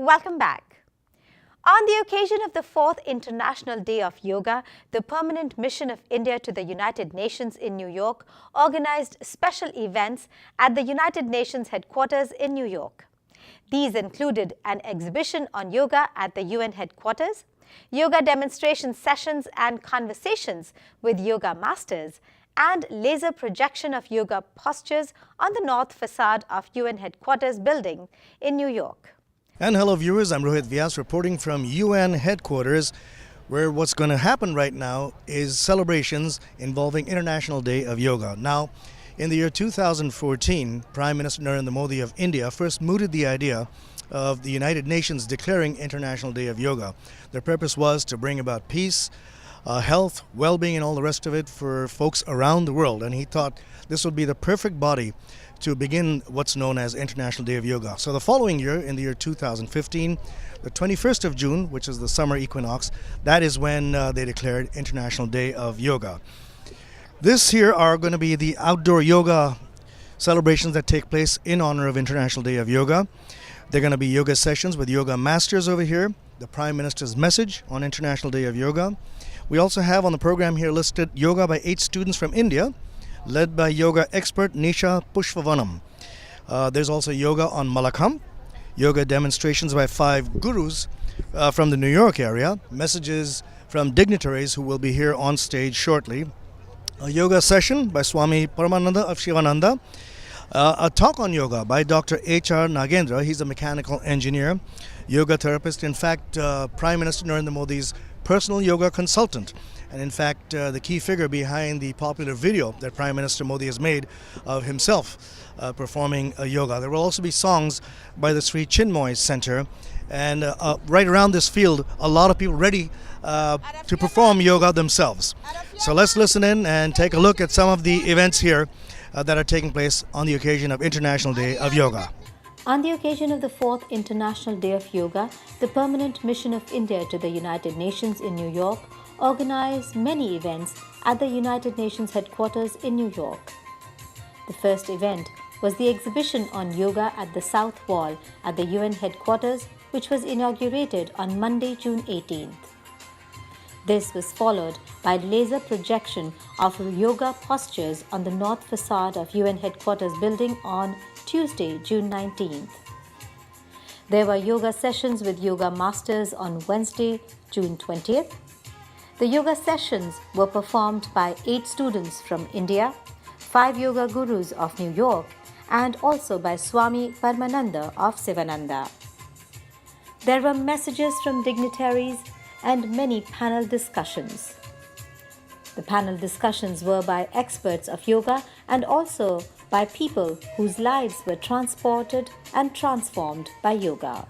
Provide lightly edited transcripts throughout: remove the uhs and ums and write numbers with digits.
Welcome back. On the occasion of the 4th International Day of Yoga, the Permanent Mission of India to the United Nations in New York organized special events at the United Nations headquarters in New York. These included an exhibition on yoga at the UN headquarters, yoga demonstration sessions and conversations with yoga masters, and laser projection of yoga postures on the north facade of UN headquarters building in New York. And hello viewers, I'm Rohit Vyas reporting from UN headquarters, where what's going to happen right now is celebrations involving International Day of Yoga. Now, in the year 2014, Prime Minister Narendra Modi of India first mooted the idea of the United Nations declaring International Day of Yoga. Their purpose was to bring about peace, health, well-being and all the rest of it for folks around the world. And he thought this would be the perfect body to begin what's known as International Day of Yoga. So the following year, in the year 2015, the 21st of June, which is the summer equinox, that is when they declared International Day of Yoga. This here are going to be the outdoor yoga celebrations that take place in honor of International Day of Yoga. They're going to be yoga sessions with yoga masters over here, the Prime Minister's message on International Day of Yoga. We also have on the program here listed yoga by 8 students from India, led by yoga expert Nisha Pushpavanam. There's also yoga on Malakam, yoga demonstrations by 5 gurus from the New York area, messages from dignitaries who will be here on stage shortly, a yoga session by Swami Paramananda of Shivananda, a talk on yoga by Dr. H.R. Nagendra. He's a mechanical engineer, yoga therapist, in fact, Prime Minister Narendra Modi's personal yoga consultant, and in fact the key figure behind the popular video that Prime Minister Modi has made of himself performing yoga. There will also be songs by the Sri Chinmoy Center, and right around this field a lot of people ready to perform yoga themselves. So let's listen in and take a look at some of the events here that are taking place on the occasion of International Day of Yoga. On the occasion of the 4th International Day of Yoga, the Permanent Mission of India to the United Nations in New York organized many events at the United Nations headquarters in New York. The first event was the exhibition on yoga at the South Wall at the UN headquarters, which was inaugurated on Monday, June 18th. This was followed by laser projection of yoga postures on the north facade of UN headquarters building on Tuesday, June 19th. There were yoga sessions with yoga masters on Wednesday, June 20th. The yoga sessions were performed by 8 students from India, 5 yoga gurus of New York, and also by Swami Paramananda of Sivananda. There were messages from dignitaries and many panel discussions. The panel discussions were by experts of yoga and also by people whose lives were transported and transformed by yoga.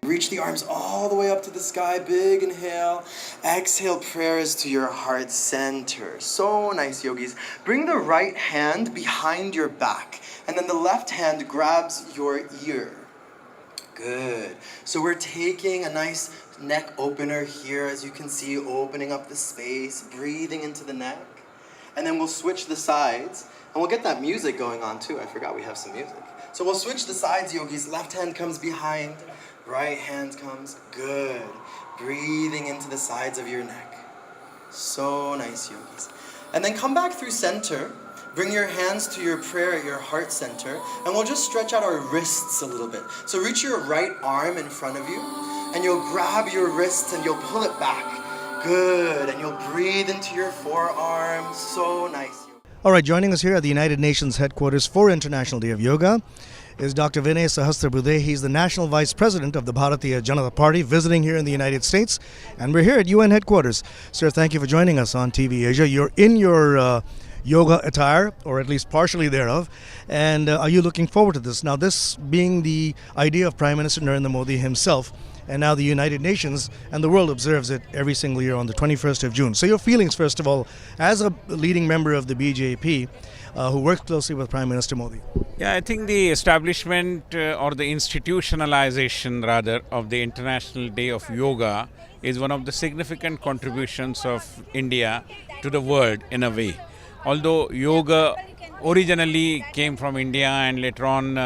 Reach the arms all the way up to the sky. Big inhale. Exhale, prayers to your heart center. So nice, yogis. Bring the right hand behind your back, and then the left hand grabs your ear. Good. So we're taking a nice neck opener here, as you can see, opening up the space, breathing into the neck. And then we'll switch the sides. And we'll get that music going on too. I forgot we have some music. So we'll switch the sides, yogis. Left hand comes behind, right hand comes. Good. Breathing into the sides of your neck. So nice, yogis. And then come back through center. Bring your hands to your prayer at your heart center. And we'll just stretch out our wrists a little bit. So reach your right arm in front of you. And you'll grab your wrists and you'll pull it back. Good. And you'll breathe into your forearms. So nice. All right, joining us here at the United Nations headquarters for International Day of Yoga is Dr. Vinay Sahasrabudhe. He's the National Vice President of the Bharatiya Janata Party, visiting here in the United States. And we're here at UN headquarters. Sir, thank you for joining us on TV Asia. You're in your yoga attire, or at least partially thereof. And are you looking forward to this? Now, this being the idea of Prime Minister Narendra Modi himself, and now the United Nations and the world observes it every single year on the 21st of June. So your feelings, first of all, as a leading member of the BJP who works closely with Prime Minister Modi. Yeah, I think the establishment or the institutionalization rather of the International Day of Yoga is one of the significant contributions of India to the world in a way. Although yoga originally came from India and later on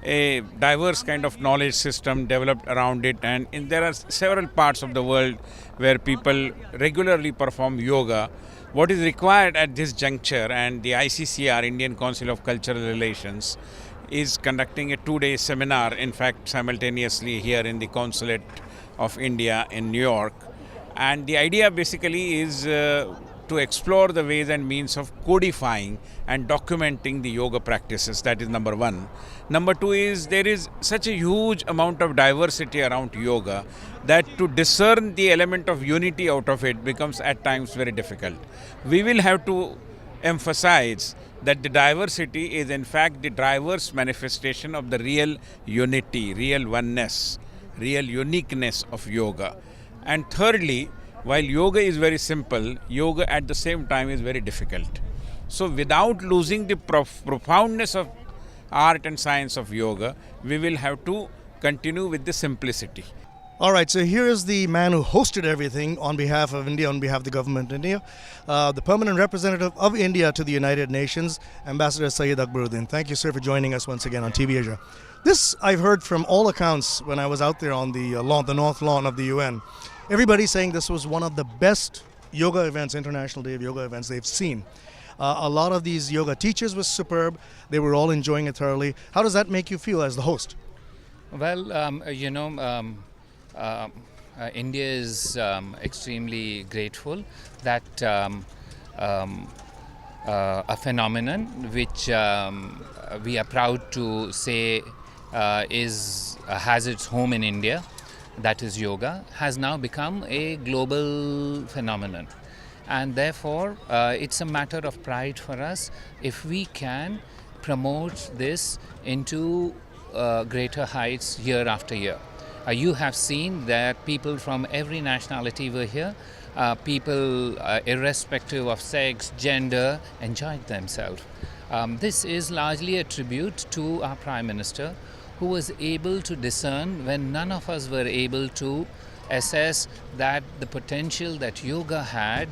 a diverse kind of knowledge system developed around it, and there are several parts of the world where people regularly perform yoga. What is required at this juncture, and the ICCR, Indian Council of Cultural Relations, is conducting a 2-day seminar, in fact simultaneously here in the Consulate of India in New York. And the idea basically is to explore the ways and means of codifying and documenting the yoga practices. That is number one. Number two is there is such a huge amount of diversity around yoga that to discern the element of unity out of it becomes at times very difficult. We will have to emphasize that the diversity is in fact the diverse manifestation of the real unity, real oneness, real uniqueness of yoga. And thirdly, while yoga is very simple, yoga at the same time is very difficult. So without losing the profoundness of art and science of yoga, we will have to continue with the simplicity. All right, so here is the man who hosted everything on behalf of India, on behalf of the government of India, the permanent representative of India to the United Nations, Ambassador Syed Akbaruddin. Thank you, sir, for joining us once again on TV Asia. This I've heard from all accounts when I was out there on the lawn, the North Lawn of the UN. Everybody's saying this was one of the best yoga events, International Day of Yoga events they've seen. A lot of these yoga teachers were superb. They were all enjoying it thoroughly. How does that make you feel as the host? Well, India is extremely grateful that a phenomenon which we are proud to say has its home in India, that is yoga, has now become a global phenomenon. And therefore, it's a matter of pride for us if we can promote this into greater heights year after year. You have seen that people from every nationality were here. People, irrespective of sex, gender, enjoyed themselves. This is largely a tribute to our Prime Minister, who was able to discern when none of us were able to assess that the potential that yoga had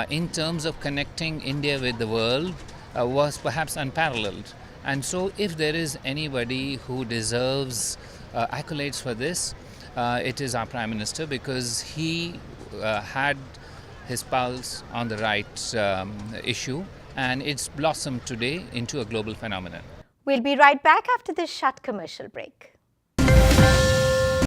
in terms of connecting India with the world was perhaps unparalleled. And so if there is anybody who deserves accolades for this, it is our Prime Minister, because he had his pulse on the right issue, and it's blossomed today into a global phenomenon. We'll be right back after this short commercial break.